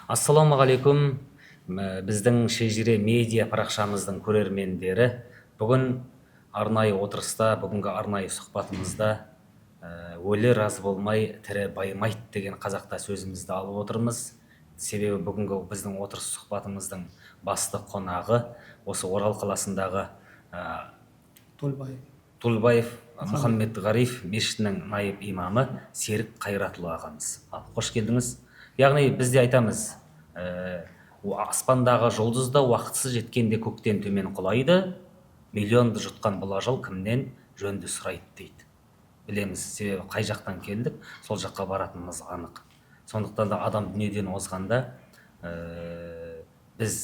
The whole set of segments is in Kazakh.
Ассалаумағалейкум, біздің шежіре медиа парақшамыздың көрермендері. Бүгін арнайы отырыста, бүгінгі арнайы сұхбатымызда өлі разы болмай, тірі баймайды деген қазақта сөзімізді алып отырмыз. Себебі бүгінгі біздің отырыс сұхбатымыздың басты қонағы осы Орал қаласындағы Тулбаев Мұхаммед Ғариф мешітінің найып имамы Серік Қайратұлы ағамыз. Қош келдіңіз. Яғни бізде айтамыз, аспандағы жұлдыз да уақытсыз жеткенде көктен төмен құлайды, миллионды жұтқан бұл ажал кімнен жөнді сұрайды дейді. Білеміз, себебі қай жақтан келдік, сол жаққа баратынымыз анық. Сондықтан да адам дүниеден озғанда біз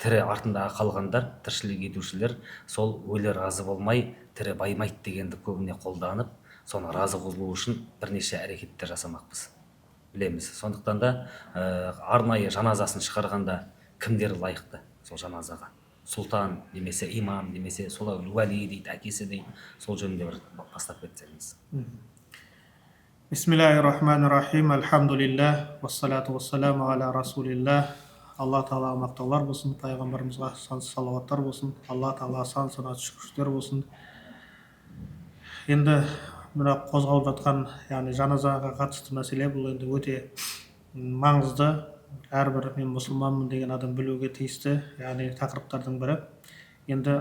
тірі артындағы қалғандар, тіршілік етушілер, сол өлі разы болмай, тірі баймайды дегенді көбіне қолданып, соны разы болу үшін бірнеше әрекеттер жасамақпыз. Білеміз. Сондықтан да арнайы жаназасын шығарғанда кімдер лайықты сол жаназаға? Сұлтан, немесе имам, немесе солай уәли дейді, әкесі дейді, сол жөнінде бір бастап кетсеңіз. Бисмиллахир-рахманир-рахим. Альхамдулиллах, вассалату вассаламу аля расулиллах. Алла Тағалаға мақтаулар болсын, пайғамбарымызға сансыз салауаттар болсын, Алла Тағалаға сан санат шүкірліктер болсын. Енді мына қозғалып жатқан, яғни жаназаға қатысты мәселе, бұл енді өте маңызды. Әрбір мен мұсылманмын деген адам білуге тиісті, яғни тақырыптардың бірі. Енді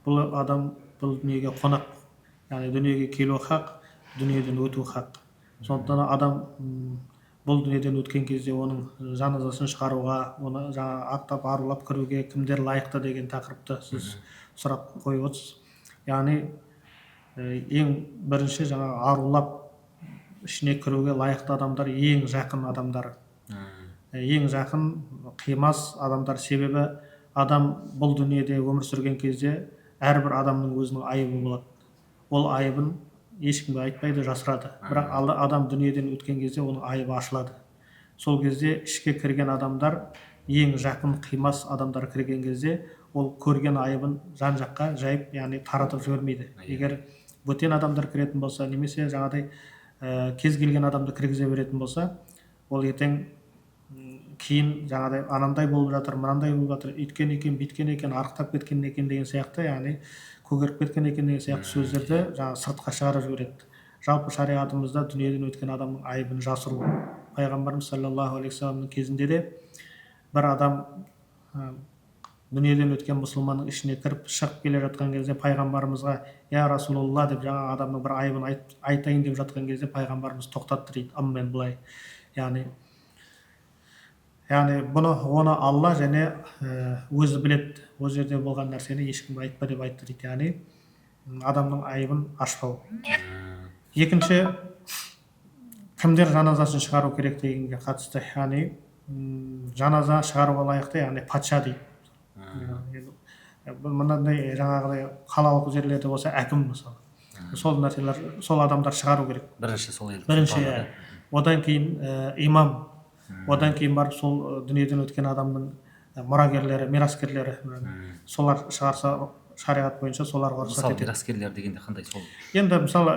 бұл дүниеге қонақ, яғни дүниеге келу хақ, дүниеден өту хақ. Сондықтан адам бұл дүниеден өткен кезде оның жаназасын шығаруға, оны жаңа аттап арулап кіруге кімдер лайықты деген тақырыпты сіз сұрақ қойып отырсыз. Яғни ең бірінші жаңа арулап ішіне кіруге лайықты адамдар ең жақын адамдар. Ең жақын қимас адамдар, себебі адам бұл дүниеде өмір сүрген кезде әрбір адамның өзінің айыбы болады. Ол айыбын ешкімге айтпайды, жасырады. Бірақ адам дүниеден өткен кезде оның айыбы ашылады. Сол кезде ішке кірген адамдар, ең жақын қимас адамдар кірген кезде ол көрген айыбын жан жаққа жайып, яғни таратып жібермейді. Егер бөтен адамдар кіретін болса, немесе жаңағыдай кез келген адамды кіргізе беретін болса, ол ертең кейін жаңағыдай анандай болып жатыр, мынандай болып жатыр, үйткен екен, бүйткен екен, арықтап кеткен екен деген сияқты, яғни көгеріп кеткен екен деген сияқты сөздерді жаңа сыртқа шығарып жібереді. Жалпы шариғатымызда дүниеден өткен адамның айыбын жасыру. Пайғамбарымыз саллаллаху алейхи вассаламның кезінде де бір адам дүниеден өткен мұсылманның ішіне кіріп шығып келе жатқан кезде пайғамбарымызға я Расулалла деп жаңа адамның бір айыбын айтайын деп жатқан кезде пайғамбарымыз тоқтатты дейді, аммен былай. Яғни оны Алла және өзі біледі. Ол жерде болған нәрсені ешкімге айтпа деп айтты дейді. Яғни адамның айыбын ашпау. Екінші, кімдер жаназасын шығару керек дегенге қатысты. Яғни жаназа шығаруға лайықты, яғни патша дейді. Мынандай жаңағыдай қалалық жерлерде болса әкім мысалы. Сол нәрселер, сол адамдар шығару керек. Бірінші, одан кейін имам, одан кейін барып сол дүниеден өткен адамның мұрагерлері, мираскерлері, солар шығарса шариғат бойынша соларға рұқсат етеді. Мысалы мираскерлер дегенде қандай сол? Енді мысалы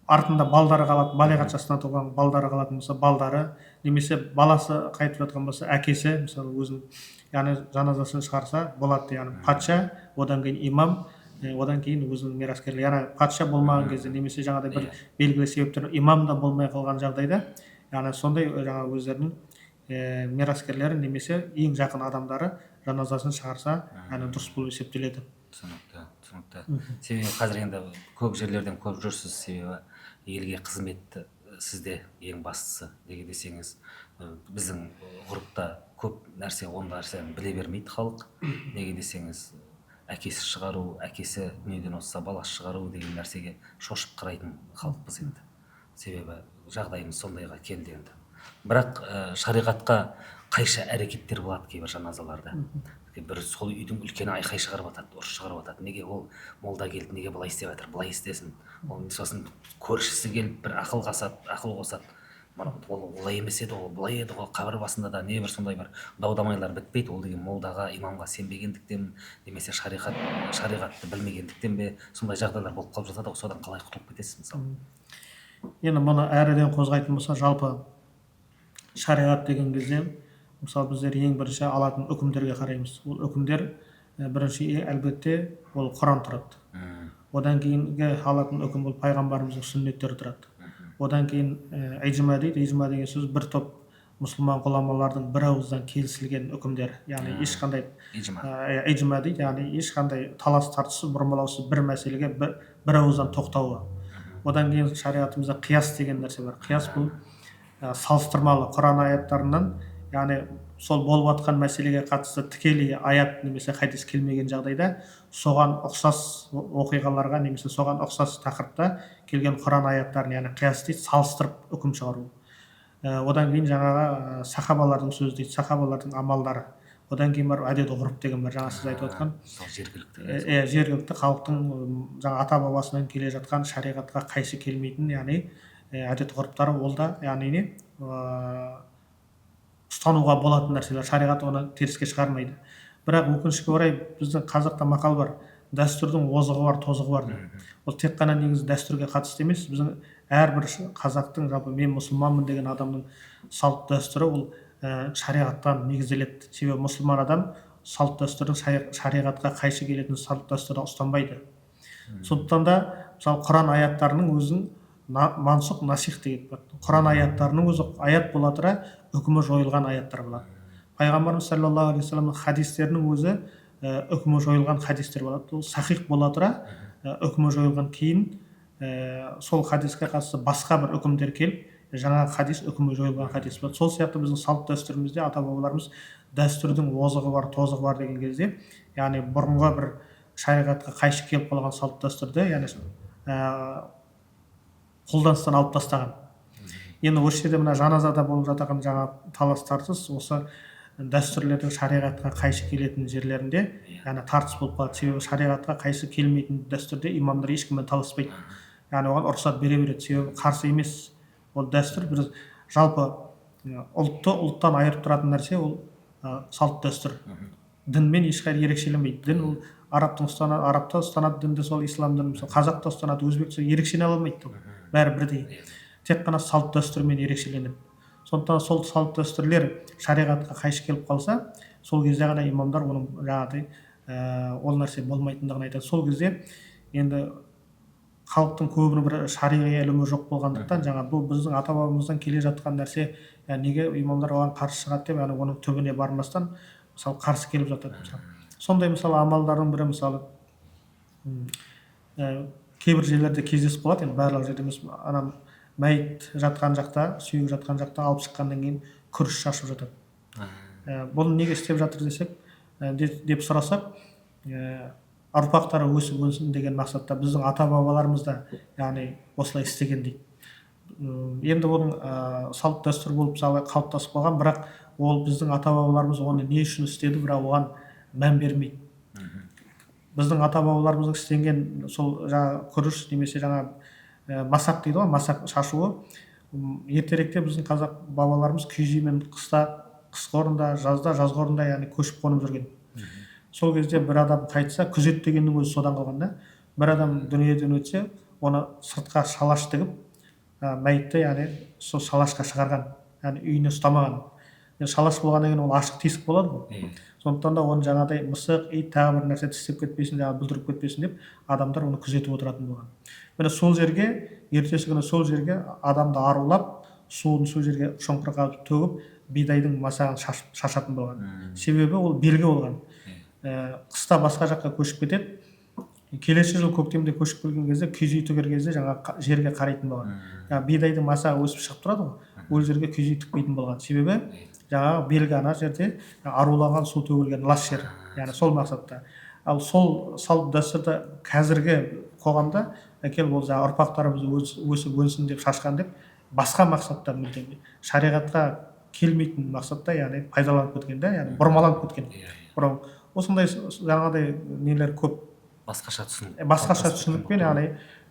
артында балдары қалады, балиғат жасына толған балдары қалатын болса, балдары, немесе баласы қайтып жатқан болса, әкесі мысалы өзінің, яғни жаназасын шығарса болады. Яғни патша, одан кейін имам, одан кейін өзінің мираскерлері. Яғни патша болмаған кезде, немесе жаңағыдай бір белгілі себептер имам да болмай қалған жағдайда, яғни сондай жаңа өздерінің мираскерлері немесе ең жақын адамдары жаназасын шығарса, яғни дұрыс болып есептеледі. Түсінікті. Себебі қазір енді көп жерлерден көріп жүрсіз, себебі елге қызметті сізде ең бастысы неге десеңіз, біздің ғұрыпта көп нәрсе, он нәрсені біле бермейді халық. Неге десеңіз, әкесі шығару, әкесі дүниеден озса баласы шығару деген нәрсеге шошып қарайтын халықпыз енді. Себебі жағдайымыз сондайға келді енді. Бірақ шариғатқа қайшы әрекеттер болады кейбір жаназаларда. Бір сол үйдің үлкені айқай шығарып атады, ұрыс шығарып атады. Неге ол молда келді, неге былай істеп жатыр, былай істесін. Ол сосын көршісі келіп бір ақыл қосады. Ол олай емес еді, ол былай еді, ол қабір басында да не бір сондай бір дау-дамайлар бітпейді. Ол деген молдаға, имамға сенбегендіктен, немесе шариғатты білмегендіктен бе, сондай жағдайлар болып қалып жатады. Содан қалай құтылып кетесіз мысалы? Енді мұны әріден қозғайтын болса, жалпы шариғат деген кезде мысалы біздер ең бірінші алатын үкімдерге қараймыз. Ол үкімдер бірінші әлбетте ол Құран тұрады. Одан кейінгі алатын үкім ол пайғамбарымыздың сүннеттері тұрады. Одан кейін ижма дейді. Ижма деген сөз бір топ мұсылман ғұламалардың бір ауыздан келісілген үкімдер. Яғни ешқандай ижма дейді, яғни ешқандай талас тартыссыз, бұрмалаусыз бір мәселеге бір ауыздан тоқтауы. Одан кейін шариғатымызда қияс деген нәрсе бар. Қияс бұл салыстырмалы Құран аяттарынан, яғни сол болып жатқан мәселеге қатысты тікелей аят немесе хадис келмеген жағдайда соған ұқсас оқиғаларға немесе соған ұқсас тақырыпта келген Құран аяттарын, яғни қияс дейді, салыстырып үкім шығару. Одан кейін жаңағы сахабалардың сөзі дейді, сахабалардың амалдары. Одан кейін барып әдет ғұрып деген бар, жаңа сіз айтып отқан жергілікті халықтың жаңа ата бабасынан келе жатқан шариғатқа қайшы келмейтін, яғни әдет ғұрыптары, ол да яғни не ұстануға болатын нәрселер. Шариғат оны теріске шығармайды. Бірақ өкінішке орай біздің қазақта мақал бар, дәстүрдің озығы бар, тозығы бар дейді. Ол тек қана негізі дәстүрге қатысты емес, біздің әрбір қазақтың, жалпы мен мұсылманмын деген адамның салт дәстүрі ол шариғаттан негізделеді. Себебі мұсылман адам салт дәстүрдің шариғатқа қайшы келетін салт дәстүрді ұстанбайды. Сондықтан да мысалы Құран аяттарының өзін мансұқ насих деген бар. Құран аяттарының өзі аят бола тұра үкімі жойылған аяттар болады. Пайғамбарымыз саллаллаху алейхи вассаламның хадистерінің өзі үкімі жойылған хадистер болады. Ол сахих бола тұра үкімі жойылған кейін сол хадиске қатысты басқа бір үкімдер келіп, жаңа хадис үкімі жойылған хадис болады. Сол сияқты біздің салт дәстүрімізде ата бабаларымыз дәстүрдің озығы бар, тозығы бар деген кезде, яғни бұрынғы бір шариғатқа қайшы келіп қалған салт дәстүрді, яғни қолданыстан алып тастаған. Енді осы жерде мына жаназада болып жатқан жаңа талас тартыс осы дәстүрлердің шариғатқа қайшы келетін жерлерінде яғни тартыс болып қалады. Себебі шариғатқа қайшы келмейтін дәстүрде имамдар ешкіммен таласпайды. Яғни оған рұқсат бере береді. Себебі қарсы емес. Ол дәстүр бір жалпы ұлтты ұлттан айырып тұратын нәрсе ол салт дәстүр. Дінмен ешқайда ерекшеленбейді. Дін ол арапта ұстанады дінді, сол ислам дінін қазақта ұстанады, өзбекте ерекшелене алмайды. Бәрі бірдей. Тек қана салт дәстүрмен ерекшеленеді. Сондықтан сол салт дәстүрлер шариғатқа қайшы келіп қалса, сол кезде ғана имамдар оның жаңағыдай ол нәрсе болмайтындығын айтады. Сол кезде енді халықтың көбінің бір шариғи ілімі жоқ болғандықтан жаңа бұл біздің ата бабамыздан келе жатқан нәрсе, неге имамдар оған қарсы шығады деп, оның түбіне бармастан мысалы қарсы келіп жатады. Сондай мысалы амалдардың бірі мысалы кейбір жерлерде кездесіп қалады, енді барлық жерде емес, ана мәйіт жатқан жақта, сүйек жатқан жақта алып шыққаннан кейін күріш шашып жатады. Бұны неге істеп жатыр десек, деп сұрасақ, ұрпақтары өсіп өнсін деген мақсатта біздің ата бабаларымыз да яғни осылай істеген дейді. Енді оның салт дәстүр болып қалыптасып қалған, бірақ ол біздің ата бабаларымыз оны не үшін істеді, бірақ оған мән бермейді. Біздің ата бабаларымыздың істенген сол жаңа күріш немесе жаңа масақ дейді ғой, масақ шашуы ертеректе біздің қазақ бабаларымыз киіз үймен қыста қысқы орында, жазда жазғы орында яғни көшіп қонып жүрген. Сол кезде бір адам қайтса, күзет дегеннің өзі содан қалған да. Бір адам дүниеден өтсе, оны сыртқа шалаш тігіп, мәйітті яғни сол шалашқа шығарған, яғни үйіне ұстамаған. Шалаш болғаннан кейін ол ашық тесік болады ғой. Сондықтан да оны жаңағыдай мысық, ит тағы бір нәрсе тістеп кетпесін, жаңағы бүлдіріп кетпесін деп адамдар оны күзетіп отыратын болған. Міне сол жерге, ертесі күні сол жерге адамды арулап, суын сол жерге шұңқырға төгіп, бидайдың масағын шашатын болған. Себебі ол белгі болған. Қыста басқа жаққа көшіп кетеді. Келесі жыл көктемде көшіп келген кезде, киіз үй тігер кезде жаңа жерге қарайтын болған. Бидайдың масағы өсіп шығып тұрады ғой, ол жерге киіз үй тікпейтін болған. Себебі жаңағы белгі ана жерде аруланған су төгілген лас жер, яғни сол мақсатта. Ал сол салт дәстүрді қазіргі қоғамда әкел ол жаңағы ұрпақтарымыз өсіп өнсін деп шашқан деп басқа мақсатта мүлдем шариғатқа келмейтін мақсатта, яғни пайдаланып кеткен да, яғни бұрмаланып кеткен. Осындай жаңағыдай нелер көп. Басқаша түсінікпен, яғни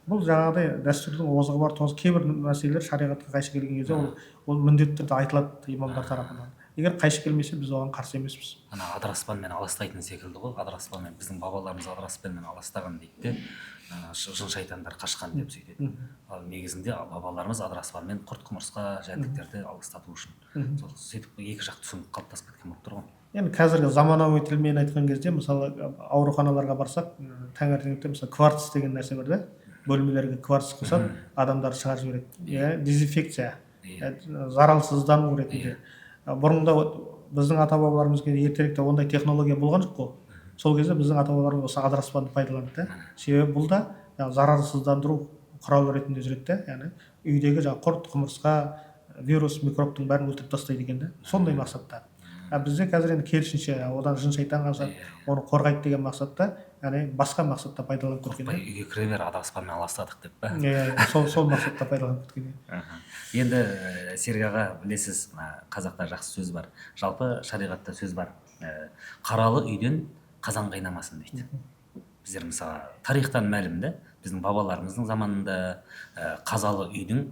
бұл жаңағыдай дәстүрдің озығы бар, тозығы, кейбір мәселелер шариғатқа қайшы келген кезде ол міндетті түрде айтылады имамдар тарапынан. Егер қайшы келмесе, біз оған қарсы емеспіз. Ана адыраспанмен аластайтын секілді ғой, адыраспанмен біздің бабаларымыз адыраспанмен аластаған дейді де. жын шайтандар қашқан деп сөйтеді. Ал негізінде бабаларымыз адыраспанмен құрт құмырсқа жәндіктерді алыстату үшін сол сөйтіп екі жақ түсінік қалыптасып кеткен болып тұр ғой. Енді қазіргі заманауи тілмен айтқан кезде мысалы ауруханаларға барсақ таңертеңгіде мысалы кварц деген нәрсе бар да, бөлмелерге кварц құйсақ адамдар шығарып жібереді. Иә, дезинфекция, зарарсыздану ретінде. Бұрында біздің ата бабаларымызға ертеректе ондай технология болған жоқ қой. Сол кезде біздің ата бабаларымыз осы адыраспанды пайдаланды да. Себебі бұл да зарарсыздандыру құралы ретінде жүреді да, яғни үйдегі құрт құмырсқа, вирус, микробтың бәрін өлтіріп тастайды екен да. Сондай мақсатта. Бізде қазір енді керісінше одан жын шайтан қашады, оны қорғайды деген мақсатта, яғни басқа мақсатта пайдаланып кеткен. Үйге кіре бер адыраспанмен аластадық деп па? Сол мақсатта пайдаланып кеткен. Енді Серік аға, білесіз, қазақта жақсы сөз бар, жалпы шариғатта сөз бар, қаралы үйден қазан қайнамасын дейді. Біздер мысалы тарихтан мәлім да, біздің бабаларымыздың заманында қазалы үйдің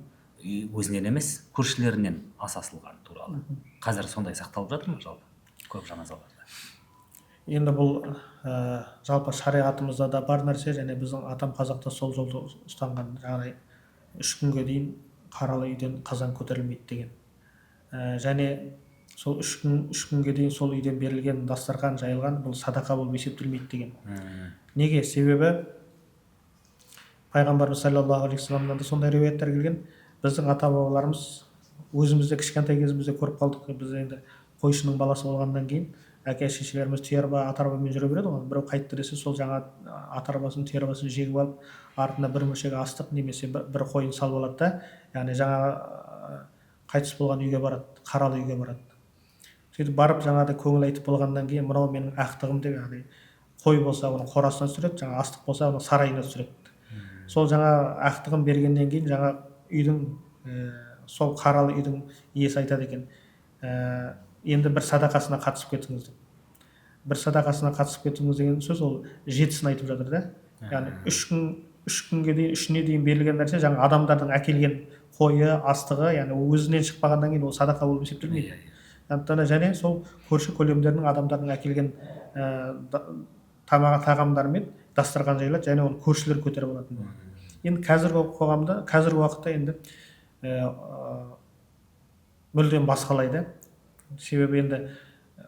өзінен емес көршілерінен ас асылған туралы. Қазір сондай сақталып жатыр ма жалпы көп жаназаларда? Енді бұл жалпы шариғатымызда да бар нәрсе, және біздің атам қазақта сол жолды ұстанған, жаңағыдай 3 күнге дейін қаралы үйден қазан көтерілмейді деген. Және сол 3 күнге дейін сол үйден берілген дастархан жайылған бұл садақа болып есептелмейді деген. Неге? Себебі пайғамбарымыз саллаллаху алейхи вассаламнан да сондай риуаяттар келген. Біздің ата бабаларымыз өзімізде кішкентай кезімізде көріп қалдық. Біз енді қойшының баласы болғаннан кейін әке шешелеріміз түйерба ат арбамен жүре береді ғой. Біреу қайтты десе сол жаңа ат арбасын түйе арбасын жегіп алып, артына бір мөлшек астық немесе бір қойын салып алады да, яғни жаңа қайтыс болған үйге барады, қаралы үйге барады. Сөйтіп барып жаңағыдай көңіл айтып болғаннан кейін мынау менің ақтығым деп, яғни қой болса оны қорасына түсіреді, жаңа астық болса оны сарайына түсіреді. Сол жаңа ақтығын бергеннен кейін жаңа үйдің сол қаралы үйдің иесі айтады екен, енді бір садақасына қатысып кетіңіз деп. Бір садақасына қатысып кетіңіз деген сөз ол 7-сін айтып жатыр да. Яғни 3 күнге дейін, 3-не дейін берілген нәрсе жаңа адамдардың әкелген қойы, астығы, яғни өзінен шықпағаннан кейін ол садақа болып есептелмейді. Және сол көрші көлемдердің адамдардың әкелген тағамдары мен дастархан жайылады, және оны көршілер көтеріп алатын. Енді қазіргі қоғамда, қазіргі уақытта енді мүлдем басқалайды. Себебі енді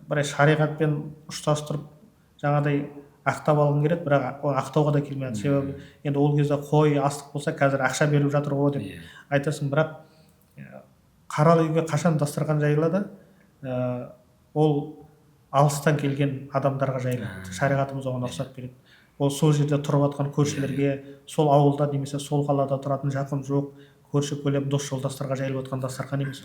бір шариғатпен ұштастырып жаңағыдай ақтап алғың келеді, бірақ ақтауға да келмейді. Себебі енді ол кезде қой, астық болса қазір ақша беріп жатыр ғой деп айтасың, бірақ қаралы үйге қашан дастархан жайылады, ол алыстан келген адамдарға жайылады. Шариғатымыз оған рұқсат береді. Ол сол жерде тұрып жатқан көршілерге, сол ауылда немесе сол қалада тұратын жақын жоқ көрші көлем дос жолдастарға жайылып жатқан дастархан емес.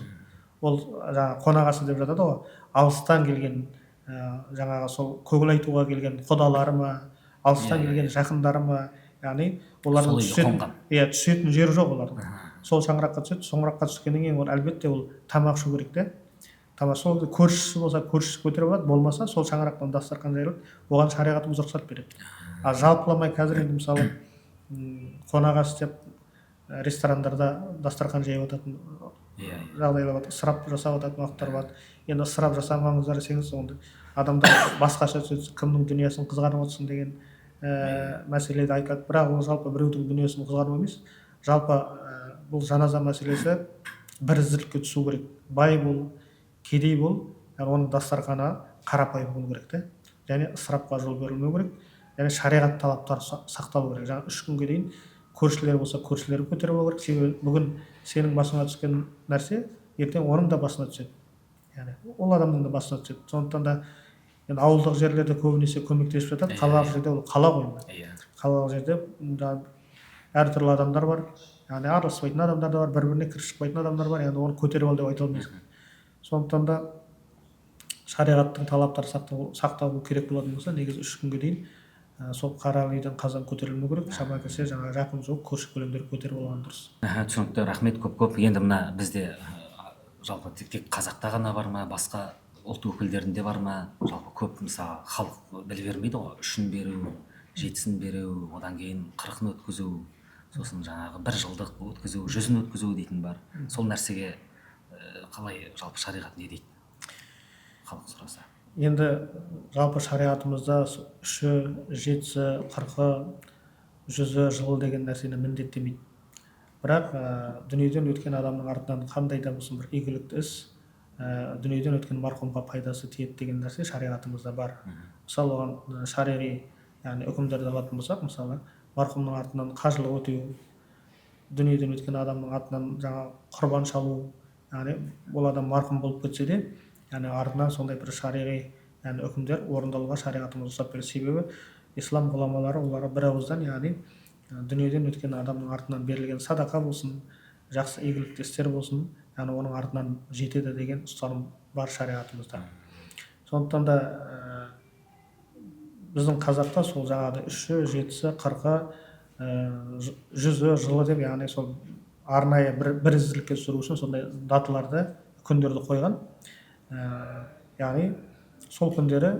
Ол жаңағы қонақасы деп жатады ғой, алыстан келген жаңағы сол көңіл айтуға келген құдалары ма, алыстан келген жақындары ма, яғни олардың түсетін жері жоқ олардың. Сол шаңыраққа түседі, шаңыраққа түскеннен кейін ол әлбетте ол тамақ ішу керек те. Сол көршісі болса көршісі көтеріп алады, болмаса сол шаңырақтан дастархан жайылады, оған шариғатымыз рұқсат береді. Ал жалпыламай қазір енді мысалы қонақас деп ресторандарда дастархан жайып жататын жағдайлар бар, ысырап жасап жататын уақыттар бар. Енді ысырап жасамаңыздар десеңіз, онда адамдар басқаша сөз, кімнің дүниесін қызғанып отырсың деген мәселеде айтады. Бірақ ол жалпы біреудің дүниесін қызғану емес. Жалпы бұл жаназа мәселесі бір ізділікке түсу керек. Бай бол, кедей бол, оның дастарханы қарапайым болу керек те. Және ысырапқа жол берілмеу керек. Және шариғат талаптары сақталу керек. Жаңа 3 күнге дейін көршілер болса көршілерін көтеріп алу керек. Себебі бүгін сенің басыңа түскен нәрсе ертең оның да басына түседі. Яғни ол адамның да басына түседі. Сондықтан да енді ауылдық жерлерде көбінесе көмектесіп жатады. Қалалық жерде ол қала ғой. Қалалық жерде әртүрлі адамдар бар. Яғни араласпайтын адамдар да бар, бір-біріне кіріп шықпайтын адамдар бар. Яғни оны көтеріп ал деп айта алмайсың. Сондықтан да шариғаттың талаптары сақталу керек болатын болса, негізі 3 күнге дейін сол қаралы үйден қазан көтерілмеу керек. Шама келсе жаңағы жақын жоқ көрші көлемдер көтеріп алған дұрыс. Түсінікті, рахмет көп. Енді мына бізде жалпы тек қазақта ғана бар ма, басқа ұлт өкілдерінде бар ма? Жалпы көп мысалы халық біле бермейді ғой, 3-ін беру, 7-сін беру, одан кейін 40-ын өткізу, сосын жаңағы 1 жылдық өткізу, 100-ін өткізу дейтін бар. Сол нәрсеге қалай жалпы шариғат не дейді? Халық сұраса. Енді жалпы шариғатымызда 3-і, 7-сі, 40-ы жүзі жылы деген нәрсені міндеттемейді. Бірақ дүниеден өткен адамның артынан қандай да болсын бір игілікті іс, дүниеден өткен марқұмға пайдасы тиеді деген нәрсе шариғатымызда бар. Мысалы оған шариғи яғни үкімдерді алатын болсақ, мысалы марқұмның артынан қажылық өтеу, дүниеден өткен адамның артынан жаңа құрбан шалу, яғни ол адам марқұм болып кетсе де, яғни артынан сондай бір шариғи яғни үкімдер орындалуға шариғатымыз рұқсат береді. Себебі ислам ғұламалары оларға бір ауыздан, яғни дүниеден өткен адамның артынан берілген садақа болсын, жақсы игілікті істер болсын, яғни оның артынан жетеді деген ұстаным бар шариғатымызда. Сондықтан да біздің қазақта сол жаңағыдай 3-і, 7-сі, 40-ы, 100-і, жылы деп, яғни сол арнайы бір ізділікке түсіру үшін сондай даталарды, күндерді қойған. Яғни сол күндері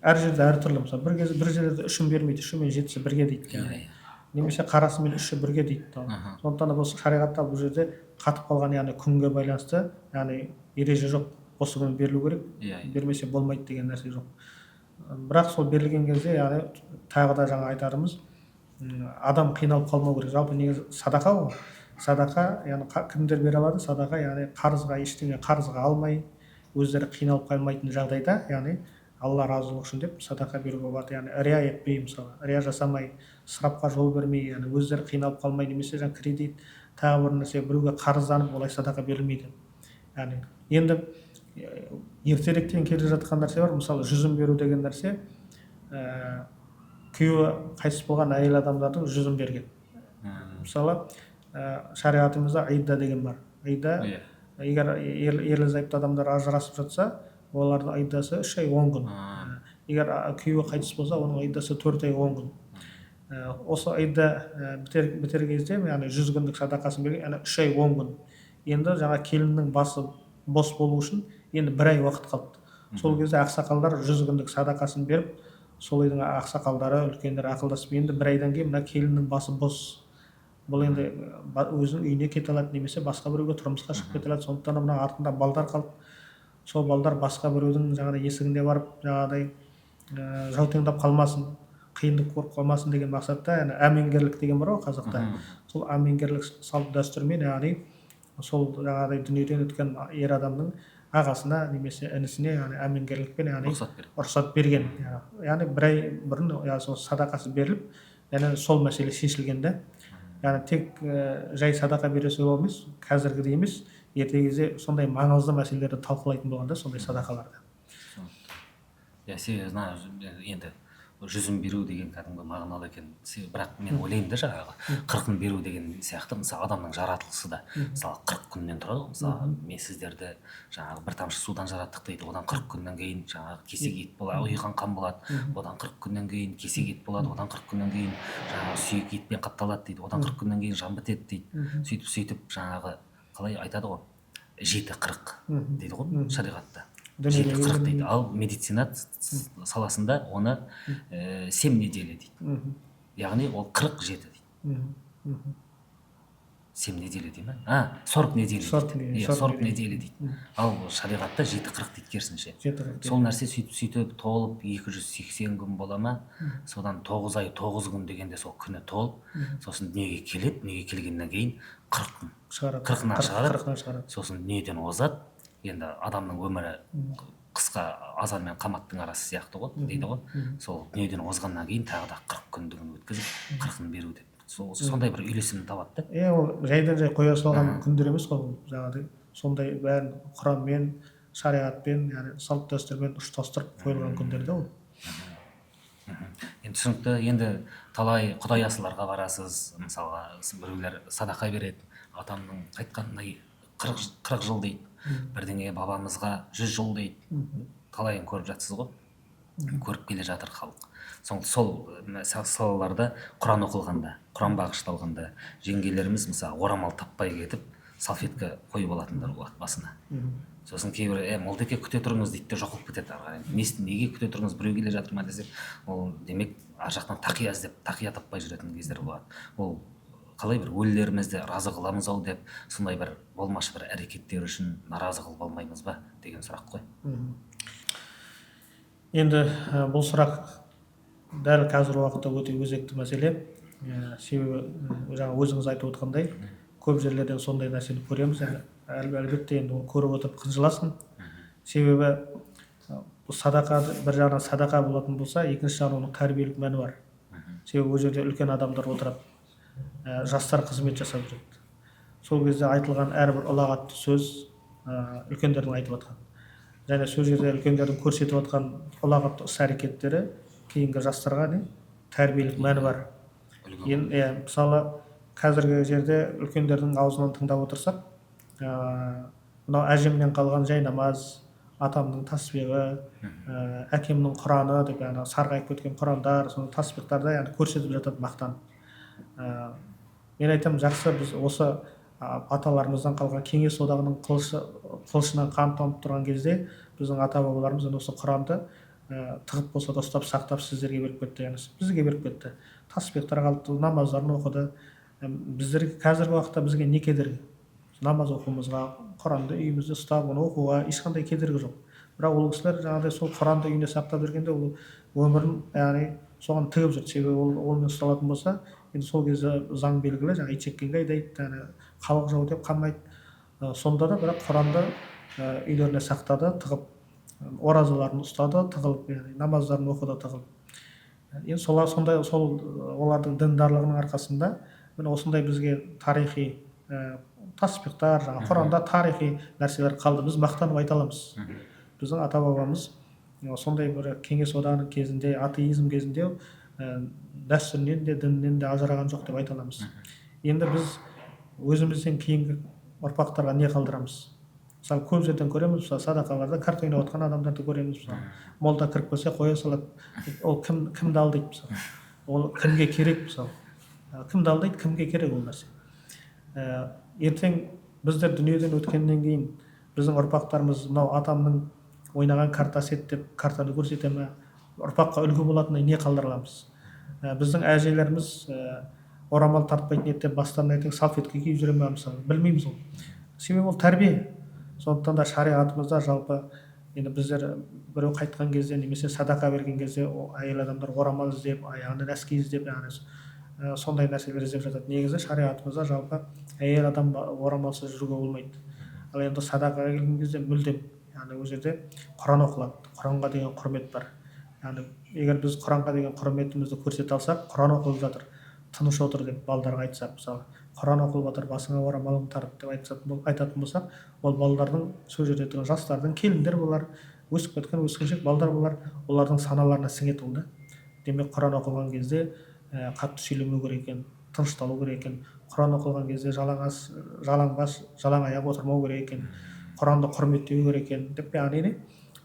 әр жерде әртүрлі. Мысалы бір жерде 3-ін бермейді, 3-і мен 7-сі бірге дейді. Немесе қарасы мен 3-і бірге дейді. Сондықтан да бұл шариғатта бұл жерде қатып қалған, яғни күнге байланысты, яғни ереже жоқ. Осы күні берілу керек, бермесе болмайды деген нәрсе жоқ. Бірақ сол берілген кезде, яғни тағы да жаңа айтарымыз, адам қиналып қалмау керек. Жалпы негізі садақа ғой. Садақа, яғни кімдер бере алады? Садақа, яғни қарызға алмай, өздері қиналып қалмайтын жағдайда, яғни алла разылығы үшін деп садақа беруге болады. Яғни рия етпей, мысалы, рия жасамай, ысырапқа жол бермей, яғни өздері қиналып қалмай, немесе жаңа кредит, тағы бір нәрсе, біреуге қарызданып олай садақа берілмейді. Яғни енді ертеректен келе жатқан нәрсе бар. Мысалы 100-ін беру деген нәрсе, күйеуі қайтыс болған әйел адамдардың 100-ін берген. Мысалы шариғатымызда идда деген бар. Идда, егер ерлі зайыпты адамдар ажырасып жатса, олардың иддасы 3 ай 10 күн. Егер күйеуі қайтыс болса, оның иддасы 4 ай 10 күн. Осы идда бітер кезде, яғни 100 күндік садақасын берген, яғни 3 ай 10 күн. Енді жаңа келіннің басы бос болу үшін енді 1 ай уақыт қалды. Сол кезде ақсақалдар 100 күндік садақасын беріп, сол үйдің ақсақалдары, үлкендер ақылдасып, енді 1 айдан кейін мына келіннің басы бос. Бұл енді өзінің үйіне кете алады, немесе басқа біреуге тұрмысқа шығып кете алады. Сондықтан мына артында балдар қалды. Сол балдар басқа біреудің жаңағыдай есігінде барып, жаңағыдай жаутеңдап қалмасын, қиындық көріп қалмасын деген мақсатта, яғни әмеңгерлік деген бар ғой қазақта. Сол әмеңгерлік салт дәстүрмен, яғни сол жаңағыдай дүниеден өткен ер адамның ағасына немесе інісіне, яғни әмеңгерлікпен, яғни рұқсат берген. Яғни 1 ай бұрын сол садақасы беріліп, яғни сол мәселе шешілгенде, яғни тек жай садақа бере салу емес, қазіргідей емес, ертеңгіде сондай маңызды мәселелерді талқылайтын болғанда сондай садақаларды. Себебі енді 100-ін беру деген кәдімгі мағыналы екен. Бірақ мен ойлаймын да жаңағы 40-ын беру деген сияқты, мысалы адамның жаратылысы да мысалы 40 күннен тұрады. Мысалы мен сіздерді жаңағы бір тамшы судан жараттық дейді, одан 40 күннен кейін жаңағы кесек ет болады, ұйыған қан болады, одан 40 күннен кейін кесек ет болады, одан 40 күннен кейін жаңағы сүйек етпен қапталады дейді, одан 40 күннен кейін жан бітеді дейді. Сөйтіп жаңағы қалай айтады ғой, 7-40 дейді ғой шариғатта. 7-40 дейді. Ал медицина саласында оны 7 неделя дейді. Яғни ол 47 дейді. 7 неделя дейді ма? 40 неделя дейді. 40 неделя дейді. Ал шариғатта 7-40 дейді керісінше. Сол нәрсе сөйтіп толып 280 күн бола ма? Содан 9 ай 9 күн дегенде сол күні толып, сосын дүниеге келеді, дүниеге келгеннен кейін 40 күн. 40-нан шығарады. Сосын дүниеден озады. Енді адамның өмірі қысқа азан мен қаматтың арасы сияқты ғой, дейді ғой. Сол дүниеден озғаннан кейін тағы да 40 күндігін өткізіп, 40-ын беру деп. Сондай бір үйлесімді табады да. Ол жайдан жай қоя салған күндер емес қой, жаңағыдай сондай бәрін құранмен, шариғатпен, яғни салт дәстүрмен ұштастырып қойылған күндер де ол. Енді түсінікті. Енді талай құдай асыларға барасыз, мысалға біреулер садақа береді, атамның қайтқанына 40 жыл дейді, бірдеңе бабамызға 100 жыл дейді. Талайын көріп жатсыз ғой, көріп келе жатыр халық. Сол салаларда құран оқылғанда, құран бағышталғанда жеңгелеріміз мысалы орамал таппай кетіп салфетка қойып алатындар болады басына. Сосын кейбір молдеке күте тұрыңыз дейді де жоқылып кетеді ары қарай. Неге күте тұрыңыз, біреу келе жатыр ма десе, ол демек ар жақтан тақия іздеп тақия таппай жүретін кездер болады. Ол қалай бір өлілерімізді разы қыламыз ау деп, сондай бір болмашы бір әрекеттер үшін наразы қылып алмаймыз ба деген сұрақ қой. Енді бұл сұрақ дәл қазір уақытта өте өзекті мәселе. себебі жаңа өзіңіз айтып отқандай көп жерлерден сондай нәрсені көреміз. Әлбетте енді оны көріп отырып қынжыласың. Себебі бұл садақа бір жағынан садақа болатын болса, екінші жағынан оның тәрбиелік мәні бар. Себебі ол жерде үлкен адамдар отырады, жастар қызмет жасап жүреді. Сол кезде айтылған әрбір ұлағатты сөз үлкендердің айтып жатқан. Және сол жерде үлкендердің көрсетіп жатқан ұлағатты іс-әрекеттері кейінгі жастарға тәрбиелік мәні бар. Енді мысалы қазіргі жерде үлкендердің аузынан тыңдап отырсақ, мынау әжемнен қалған жай намаз, атамның тасбиғы, әкемнің құраны деп сарғайып кеткен құрандар, сол тасбиқтарда көрсетіп жатады мақтан. Мен айтамын, жақсы, біз осы аталарымыздан қалған кеңес одағының қылышынан қан тамып тұрған кезде біздің ата бабаларымыз осы құранды тығып болса да ұстап сақтап сіздерге беріп кетті, бізге беріп кетті. Тасбиқтар қалды, намаздарын оқыды. Біздерге қазіргі уақытта бізге не кедергі? Намаз оқуымызға, Құранды үйімізде ұстап, оны оқуға ешқандай кедергі жоқ. Бірақ ол кісілер жаңағыдай сол Құранды үйінде сақтап жүргенде ол өмірін соған тігіп жүр. Себебі олмен ұсталатын болса, енді сол кезде заң белгілі, жаңа ит жеккенге айдайды, халық жау деп қамайды. Сонда да бірақ Құранды үйлеріне сақтады, тығып, оразаларын ұстады, тығылып, намаздарын оқыды, тығылып. Енді сол олардың діндарлығының арқасында осындай бізге тарихи тасбиқтар, Құранда тарихи нәрселер қалды. Біз мақтанып айта аламыз. Біздің ата бабамыз сондай бір кеңес одағының кезінде, атеизм кезінде дәстүрінен де дінінен де ажыраған жоқ деп айта аламыз. Енді біз өзімізден кейінгі ұрпақтарға не қалдырамыз? Мысалы, көп жерден көреміз, садақаларда карта ойнап отқан адамдарды көреміз. Молда кіріп келсе қоя салады. Ол кімді алдайды мысалы? Ол кімге керек мысалы? Кімді алдайды, кімге керек ол нәрсе? Ертең біздер дүниеден өткеннен кейін біздің ұрпақтарымыз мынау атамның ойнаған картасы еді деп картаны көрсете ме? Ұрпаққа үлгі болатындай не қалдыра аламыз? Біздің әжелеріміз орамал тартпайтын еді деп бастарына ертең салфетка киіп жүре ме мысалы? Білмейміз ол. Себебі ол тәрбие. Сондықтан да шариғатымызда жалпы енді біздер біреу қайтқан кезде немесе садақа берген кезде әйел адамдар орамал іздеп, аяғына нәски іздеп, сондай нәрселер іздеп жатады. Негізі шариғатымызда жалпы әйел адам орамалсыз жүруге болмайды. Ал енді садақаға келген кезде мүлдем, ол жерде Құран оқылады. Құранға деген құрмет бар. Егер біз Құранға деген құрметімізді көрсете алсақ, Құран оқылып жатыр, тыныш отыр деп балдарға айтсақ, мысалы, Құран оқылып жатыр, басыңа орамалың тарт деп айтатын болсақ, ол балалардың, сол жерде тұрған жастардың, келіндер болар, өсіп кеткен өскіншек балдар болар, олардың саналарына сіңеді ол да. Демек, Құран оқылған кезде қатты сөйлемеу керек екен, тынышталу керек екен. Құран оқылған кезде жалаң бас, жалаң аяқ отырмау керек екен. Құранды құрметтеу керек екен деп,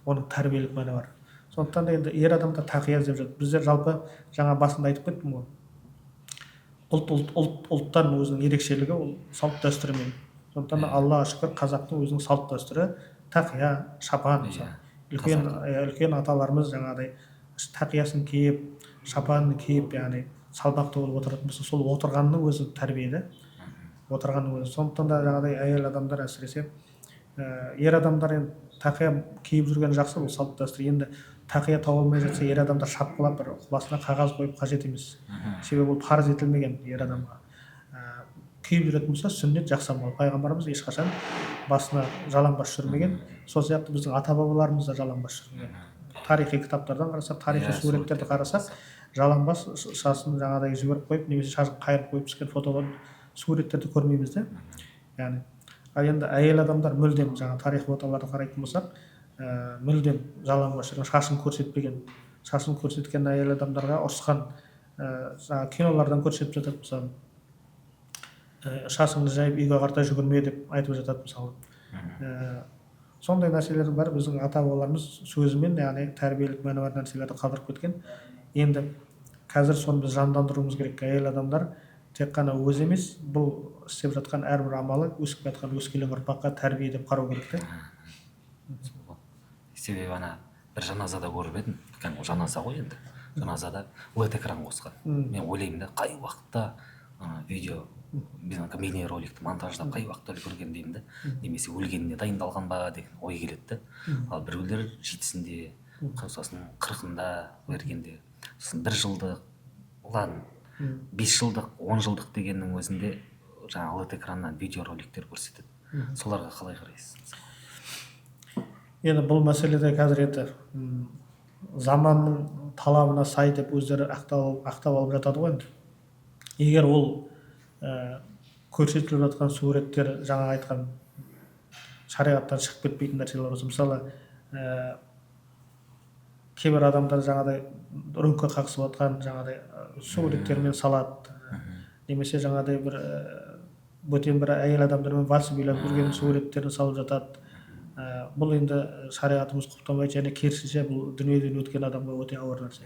оның тәрбиелік мәні бар. Сондықтан да енді ер адамда тақия іздеп жатыр. Біздер жалпы жаңа басында айтып кеттім ғой. Ұлттан өзінің ерекшелігі ол салт дәстүрімен. Сондықтан да Аллаға шүкір, қазақтың өзінің салт дәстүрі тақия, шапан. Үлкен аталарымыз жаңағыдай тақиясын киіп, шапанын киіп, салмақты болып отыратын болса, сол отырғанның өзі тәрбие. Отырғанның өзі. Сондықтан да жаңағыдай әйел адамдар әсіресе, ер адамдар тақия киіп жүрген жақсы, бұл салт дәстүр. Енді тақия тауа алмай жатса, ер адамдар шапқылап бір басына қағаз қойып қажет емес. Себебі ол парыз етілмеген ер адамға. Киіп жүретін болса, сүннет жақсы амал. Пайғамбарымыз ешқашан басына жалаң бас жүрмеген. Сол сияқты біздің ата бабаларымыз да жалаң бас жүрмеген. Тарихи кітаптардан қарасақ, тарихи суреттерді қарасақ, жалаң бас шашын жаңағыдай жіберіп қойып, немесе шашын қайырып қойып түскен фотолар, суреттерді көрмейміз де. Ал енді әйел адамдар мүлдем жаңа тарихи фотоларды қарайтын болсақ, мүлдем жалаң бас жүрген, шашын көрсетпеген, шашын көрсеткен әйел адамдарға ұрысқан кинолардан көрсетіп жатады, мысалы. Шашыңды жайып үйге қарата жүгірме деп айтып жатады, мысалы. Сондай нәрселер бар. Біздің ата бабаларымыз сөзімен, тәрбиелік мәні бар нәрселерді қалдырып кеткен. Енді қазір соны біз жандандыруымыз керек. Әйел адамдар тек қана өзі емес, бұл істеп жатқан әрбір амалы өсіп жатқан өскелең ұрпаққа тәрбие деп қарау керек. Себебі бір жаназада көріп едім, жаназа ғой енді, жаназада LED экран қосқан. Мен ойлаймын да, қай уақытта видео, бейнероликті монтаждап қай уақытта үлгерген деймін да, немесе өлгеніне дайындалған ба деген ой келеді. Ал біреулер 70-сінде, сосын 40-ында бергенде, сосын 1 жылдық, ұлан 5 жылдық 10 жылдық дегеннің өзінде жаңағы ЛТ экраннан видеороликтер көрсетеді. Соларға қалай қарайсыз? Енді бұл мәселеде қазір енді заманның талабына сай деп өздері ақтап алып жатады ғой енді. Егер ол көрсетіліп жатқан суреттер жаңа айтқан шариғаттан шығып кетпейтін нәрселер болса, мысалы кейбір адамдар жаңағыдай рөңке қағысып жатқан жаңағыдай суреттермен салады, немесе жаңағыдай бір бөтен бір әйел адамдармен вальс билеп жүрген суреттерін салып жатады. Бұл енді шариғатымыз құптамайды, және керісінше бұл дүниеден өткен адамға өте ауыр нәрсе.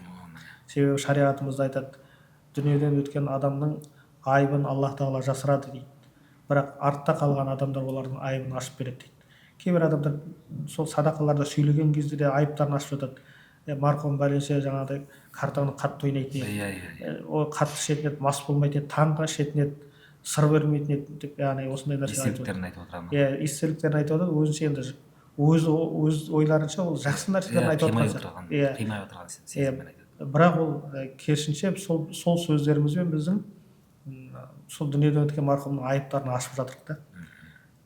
Себебі шариғатымызда айтады, дүниеден өткен адамның айыбын Аллах тағала жасырады дейді, бірақ артта қалған адамдар олардың айыбын ашып береді дейді. Кейбір адамдар сол садақаларда сөйлеген кезде де айыптарын ашып жатады. Марқұм бәленше жаңағыдай картаны қатты ойнайтын еді, ол қатты ішетін еді, мас болмайтын еді, таңғы ішетін еді, сыр бермейтін еді деп, яғни осындай нәрсе айтып отыр. Естеліктерін айтып отыр, өзінше енді өз ойларынша ол жақсы нәрселерін айтып отқан. Бірақ ол керісінше сол сөздерімізбен біздің сол дүниеден өткен марқұмның айыптарын ашып жатырық та.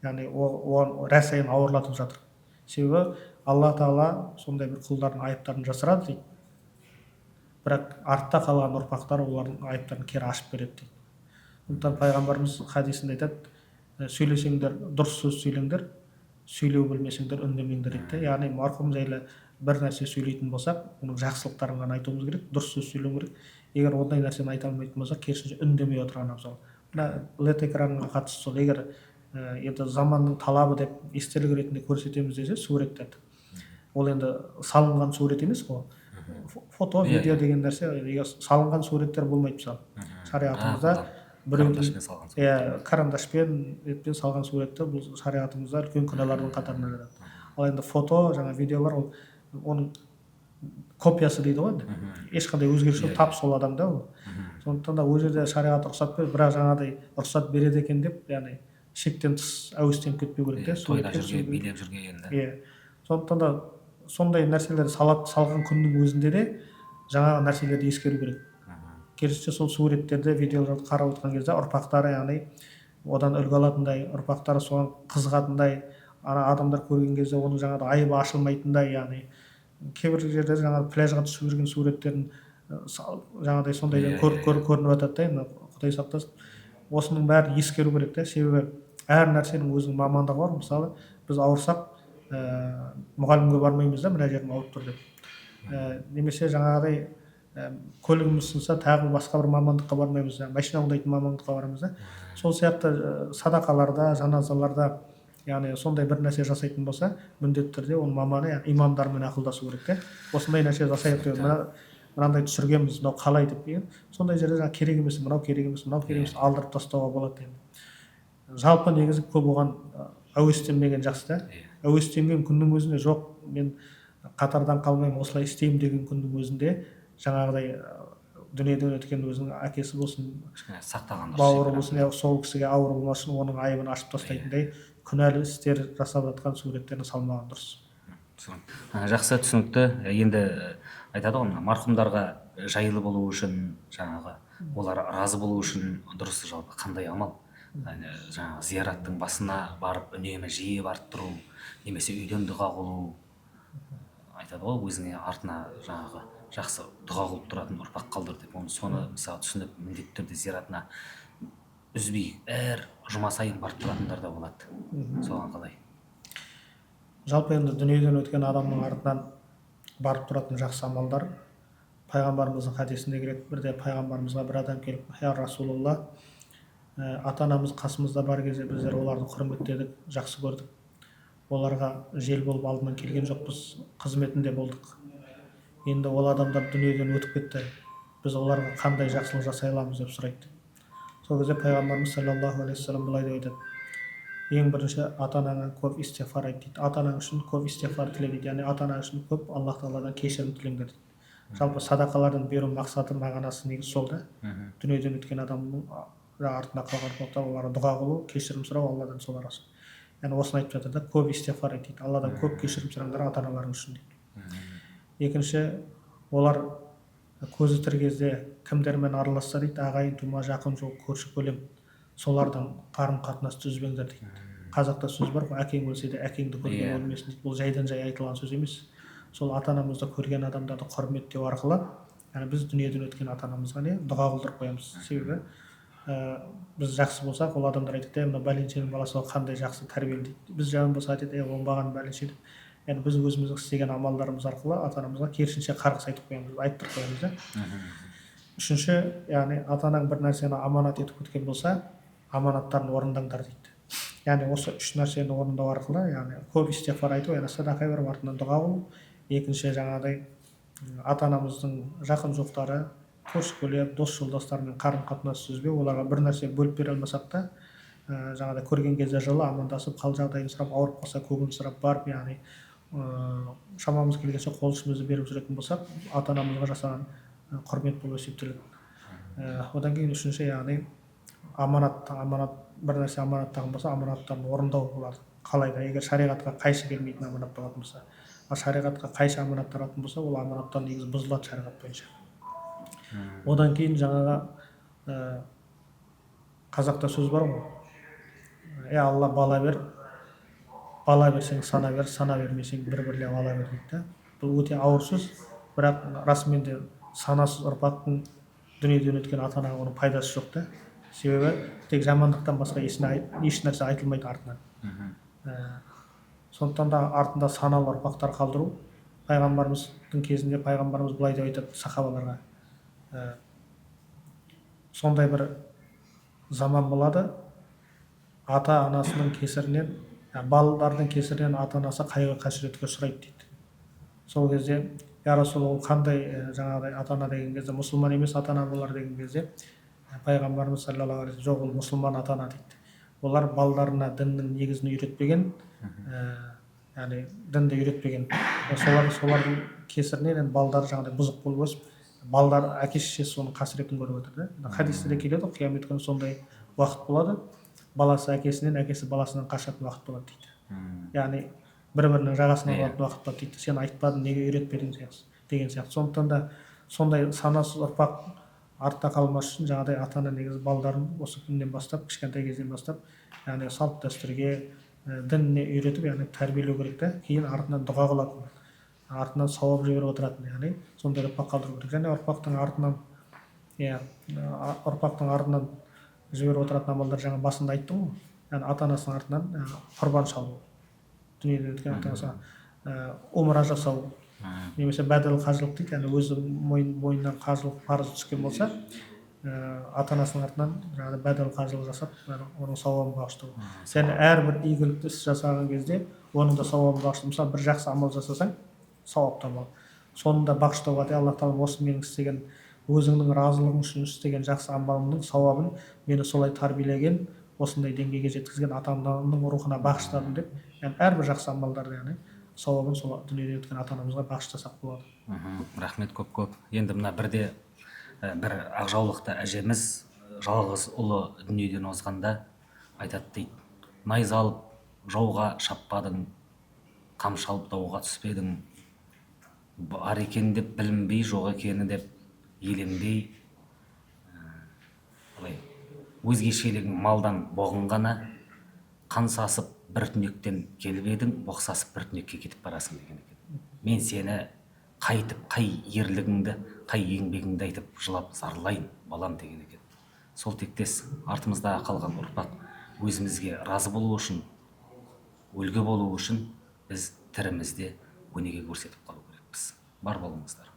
Яғни оған рәс сайын ауырлатып жатыр. Себебі Алла тағала сондай бір құлдардың айыптарын жасырады дейді, бірақ артта қалған ұрпақтар олардың айыптарын кері ашып береді дейді. Сондықтан пайғамбарымыз хадисінде айтады, сөйлесеңдер дұрыс сөз сөйлеңдер, сөйлеу білмесеңдер үндемеңдер дейді. Яғни марқұм жайлы бір нәрсе сөйлейтін болсақ, оның жақсылықтарын ғана айтуымыз керек, дұрыс сөз сөйлеу керек. Егер ондай нәрсені айта алмайтын болсақ, керісінше үндемей отырған абзал. Мына лед экранға қатысты сол, егер енді заманның талабы деп естелік ретінде көрсетеміз десе суреттерді, ол енді салынған сурет емес қой, фото, видео деген нәрсе, салынған суреттер болмайды. Мысалы шариғатымызда біреудің карандашпен салған суретті бұл шариғатымызда үлкен күнәлардың қатарына жатады. Ал енді фото, жаңа видеолар, оның копиясы дейді ғой енді, ешқандай өзгеріс жоқ, тап сол адамда ол. Сондықтан да ол жерде шариғат рұқсат береді, бірақ жаңағыдай рұқсат береді екен деп, яғни шектен тыс әуестеніп кетпеу керек те. Тойда жүрген, билеп жүрген енді. Сондықтан да сондай нәрселер салған күннің өзінде де жаңағы нәрселерді ескеру керек. Керісінше сол суреттерді, видеоларды қарап отқан кезде ұрпақтары, яғни одан үлгі алатындай, ұрпақтары соған қызығатындай, адамдар көрген кезде оның жаңағы айыбы ашылмайтындай, яғни кейбір жерде жаңағы пляжға түсіп жүрген суреттерін жаңағыдай сондайдан көрініп жатады да, енді Құдай сақтасын. Осының бәрін ескеру керек те, себебі әр нәрсенің өзінің мамандығы бар. Мысалы біз ауырсақ мұғалімге бармаймыз да, мына жерім ауырып тұр деп, немесе жаңағыдай көлігіміз сынса тағы басқа бір мамандыққа бармаймыз, машина ұңдайтын мамандыққа барамыз да. Сол сияқты садақаларда, жаназаларда, яғни сондай бір нәрсе жасайтын болса, міндетті түрде оның маманы, яғни имамдармен ақылдасу керек те. Осындай нәрсе жасайық деп, мынандай түсіргенбіз, мынау қалай деп деген. Сондай жерде жаңа керек емес, мынау керек емес, мынау керек емес, алдырып тастауға болады енді. Жалпы негізі көп оған әуестенбеген жақсы да. Әуестенген күннің өзінде жоқ, мен қатардан қалмаймын, осылай істеймін деген күннің өзінде жаңағыдай дүниеден өткен өзінің әкесі болсын, бауыры болсын, сол кісіге ауыр болмас үшін оның айыбын ашып тастайтындай күнәлі істер жасап жатқан суреттерін салмаған дұрыс. Жақсы, түсінікті. Енді айтады ғой, марқұмдарға жайлы болу үшін, жаңағы олар разы болу үшін дұрыс жалпы қандай амал? Жаңағы зияраттың басына барып үнемі жиі барып тұру, немесе үйден дұға қылу, айтады ғой, өзіңе артына жаңағы жақсы дұға қылып тұратын ұрпақ қалдыр деп, оны соны мысалы түсініп міндетті түрде зиратына үзбей әр жұма сайын барып тұратындар да болады. Соған қалай? Жалпы енді дүниеден өткен адамның артынан барып тұратын жақсы амалдар пайғамбарымыздың хадисінде келеді. Бірде пайғамбарымызға бір адам келіп, я Расулалла, ата-анамыз қасымызда бар кезде біздер оларды құрметтедік, жақсы көрдік. Оларға жел болып алдынан келген жоқпыз, қызметінде болдық. Енді ол адамдар дүниеден өтіп кетті, біз оларға қандай жақсылық жасай аламыз деп сұрайды. Сол кезде пайғамбарымыз саллаллаху алейхи вассалам былай деп айтады: ең бірінші ата-анаңа көп истиғфар айт дейді, ата-анаң үшін көп истиғфар тіле дейді, яғни ата-анаң үшін көп Аллах тағаладан кешірім тілеңдер дейді. Жалпы садақалардың беру мақсаты, мағынасы негізі сол да. Дүниеден өткен адамның артына қалған ұрпақтар, оларға дұға қылу, кешірім сұрау Алладан сол арасы. Яғни осыны айтып жатыр да, көп истиғфар айт дейді, Алладан көп кешірім сұраңдар ата-аналарың үшін дейді. Екінші, олар көзі тірі кезде кімдермен араласса дейді, ағайын тума, жақын жол, көрші көлем, солардың қарым қатынасты үзбеңдер дейді. Қазақта сөз бар ғой, әкең өлсе де әкеңді көрген өлмесін дейді. Бұл жайдан жай айтылған сөз емес. Сол ата анамызды көрген адамдарды құрметтеу арқылы, яғни біз дүниеден өткен ата анамызға не дұға қылдырып қоямыз. Себебі біз жақсы болсақ, ол адамдар айтады, мына бәленшенің баласы қандай жақсы тәрбиелі дейді. Біз жаман болса айтады, оңбаған бәленше деп. Яғни біз өзіміздің істеген амалдарымыз арқылы ата анамызға керісінше қарғыс айтып қоямыз, айттырып қоямыз да. Үшінші, яғни ата анаң бір нәрсені аманат етіп кеткен болса, аманаттарын орындаңдар дейді. Яғни осы үш нәрсені орындау арқылы, яғни көп истиғфар айту, яғни садақа беріп артынан дұға қылу. Екінші, жаңағыдай ата анамыздың жақын жуықтары, көрші көлем, дос жолдастармен қарым қатынасты үзбеу, оларға бір нәрсе бөліп бере алмасақ та, жаңағыдай көрген кезде жылы амандасып, қал жағдайын сұрап, ауырып қалса көңілін сұрап барып, яғни шамамыз келгенше қол ұшымызды беріп жүретін болсақ, ата анамызға жасаған құрмет болып есептеледі. Одан кейін үшінші, яғни аманат бір нәрсе аманаттаған болса, аманаттарын орындау болады. Қалайда, егер шариғатқа қайшы келмейтін аманат болатын болса, ал шариғатқа қайшы аманаттар алатын болса, ол аманаттар негізі бұзылады шариғат бойынша. Одан кейін жаңағы қазақта сөз бар ғой, Алла бала бер, бала берсең сана бер, сана бермесең бір-бірлеп ала бер дейді. Бұл өте ауыр сөз, бірақ расымен де санасыз ұрпақтың дүниеден өткен ата анаға оның пайдасы жоқ та. Себебі тек жамандықтан басқа еш нәрсе айтылмайды артынан. Сондықтан да артында саналы ұрпақтар қалдыру, пайғамбарымыздың кезінде пайғамбарымыз былай деп айтады сахабаларға, сондай бір заман болады, ата анасының кесірінен, балалардың кесірінен ата анасы қайғы қасіретке ұшырайды дейді. Сол кезде, я Расул, ол қандай жаңағыдай ата ана деген кезде, мұсылман емес ата ана болар деген кезде, пайғамбарымыз саллаллаху алейхи жоқ, ол мұсылман ата ана дейді. Олар балаларына діннің негізін үйретпеген, яғни дінді үйретпеген. Солардың кесірінен балалар жаңағыдай бұзық болып өсіп, балалар әке шешесі соның қасіретін көріп отыр да. Хадисте де келеді, қиямет күні сондай уақыт болады, баласы әкесінен, әкесі баласынан қашатын уақыт болады дейді. Яғни бір-бірінің жағасына алатын уақыт болады дейді. Сен айтпадың, неге үйретпедің деген сияқты. Сондықтан да сондай санасыз ұрпақ артта қалмас үшін жаңағыдай ата ана негізі балаларын осы күннен бастап, кішкентай кезден бастап, яғни салт дәстүрге, дініне үйретіп, яғни тәрбиелеу керек та, кейін артынан дұға қылатын, артынан сауап жіберіп отыратын, яғни сондай ұрпақ қалдыру керек. Және ұрпақтың артынан жіберіп отыратын амалдар жаңа басында айттым ғой, яғни ата анасының артынан құрбан шалу, дүниеден өткен ата анасына умра жасау, немесе бәділ қажылық дейді, яғни өзі мойнынан қажылық парыз түскен болса, ата анасының артынан жаңағы бәділ қажылық жасап, оның сауабын бағыштау. Сен әрбір игілікті іс жасаған кезде, оның да сауабын бағыштау. Мысалы, бір жақсы амал жасасаң, сауап табады. Соның да бағыштауға де Аллах тағала осы менің істеген, өзіңнің разылығың үшін істеген жақсы амалымның сауабын мені солай тәрбиелеген, осындай деңгейге жеткізген ата анамның рухына бағыштадым деп, яғни әрбір жақсы амалдарды, яғни сауабын сол дүниеден өткен ата анамызға бағыштасақ болады. Рахмет көп. Енді мына бірде бір ақжаулықты әжеміз жалғыз ұлы дүниеден озғанда айтады дейді, найз алып жауға шаппадың, қамшы алып дауға түспедің, бар екен деп білінбей, жоқ екені деп еленбей, өзгешелігің малдан боғын ғана, қан сасып бір түнектен келіп едің, боқсасып бір түнекке кетіп барасың деген екен. Мен сені қайтып, қай ерлігіңді, қай еңбегіңді айтып жылап зарлайын, балам деген екен. Сол тектес артымызда қалған ұрпақ өзімізге разы болу үшін, үлгі болу үшін біз тірімізде өнеге көрсетіп қалу керекпіз. Бар болыңыздар.